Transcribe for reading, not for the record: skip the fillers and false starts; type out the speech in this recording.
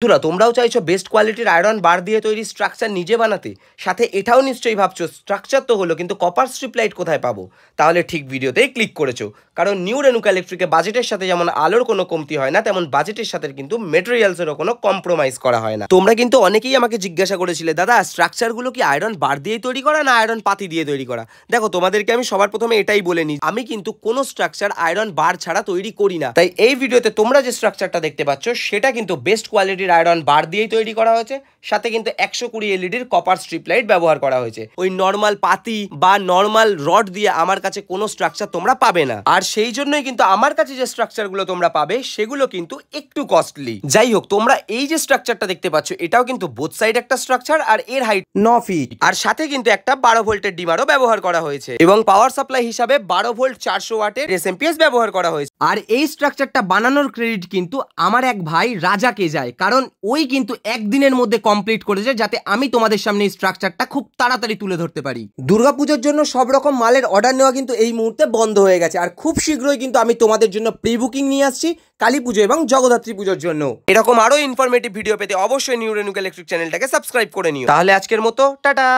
বন্ধুরা তোমরাও চাইছো বেস্ট কোয়ালিটির আয়রন বার দিয়ে তৈরি স্ট্রাকচার নিজে বানাতে, সাথে এটাও নিশ্চয়ই ভাবছো স্ট্রাকচার তো হলো কিন্তু কপার স্ট্রিপ লাইট কোথায় পাবো? তাহলে ঠিক ভিডিওতেই ক্লিক করেছো, কারণ নিউ রেনুকা ইলেকট্রিকে বাজেটের সাথে যেমন আলোর কোনো কমতি হয় না, তেমন বাজেটের সাথে কিন্তু মেটেরিয়ালসেরও কোনো কম্প্রোমাইজ করা হয় না। তোমরা কিন্তু অনেকেই আমাকে জিজ্ঞাসা করেছিলে, দাদা স্ট্রাকচারগুলো কি আয়রন বার দিয়ে তৈরি করা না আয়রন পাতি দিয়ে তৈরি করা? দেখো তোমাদেরকে আমি সবার প্রথমে এটাই বলে নিই, আমি কিন্তু কোনো স্ট্রাকচার আয়রন বার ছাড়া তৈরি করি না। তাই এই ভিডিওতে তোমরা যে স্ট্রাকচারটা দেখতে পাচ্ছ সেটা কিন্তু বেস্ট কোয়ালিটির আয়রন বার দিয়ে তৈরি করা হয়েছে, সাথে কিন্তু 120 এলইডির কপার স্ট্রিপ লাইট ব্যবহার করা হয়েছে। ওই নরমাল পাতি বা নরমাল রড দিয়ে আমার কাছে কোনো স্ট্রাকচার তোমরা পাবে না, আর সেই জন্যই কিন্তু আমার কাছে যে স্ট্রাকচারগুলো তোমরা পাবে সেগুলো কিন্তু একটু কস্টলি। যাই হোক, তোমরা এই যে স্ট্রাকচারটা দেখতে পাচ্ছ এটাও কিন্তু বোথ সাইড একটা স্ট্রাকচার, আর এর হাইট 9 ফিট, আর সাথে কিন্তু একটা 12 ভোল্টের ডিমারও ব্যবহার করা হয়েছে, এবং পাওয়ার সাপ্লাই হিসাবে 12 ভোল্ট 400 ওয়াটের এসএমপিএস ব্যবহার করা হয়েছে। আর এই স্ট্রাকচারটা বানানোর ক্রেডিট কিন্তু আমার এক ভাই রাজাকে যায়, কারণ ওই কিন্তু একদিনের মধ্যে কমপ্লিট করেছে, যাতে আমি তোমাদের সামনে এই স্ট্রাকচারটা খুব তাড়াতাড়ি তুলে ধরতে পারি। দুর্গাপুজোর জন্য সব রকম মালের অর্ডার নেওয়া কিন্তু এই মুহূর্তে বন্ধ হয়ে গেছে, আর খুব শীঘ্রই কিন্তু আমি তোমাদের জন্য প্রি বুকিং নিয়ে আসছি কালী পুজো এবং জগদ্ধাত্রী পুজোর জন্য। এরকম আরো ইনফরমেটিভ ভিডিও পেতে অবশ্যই নিউ রেনুকা ইলেকট্রিক চ্যানেলটাকে সাবস্ক্রাইব করে নিও। তাহলে আজকের মতো টাটা।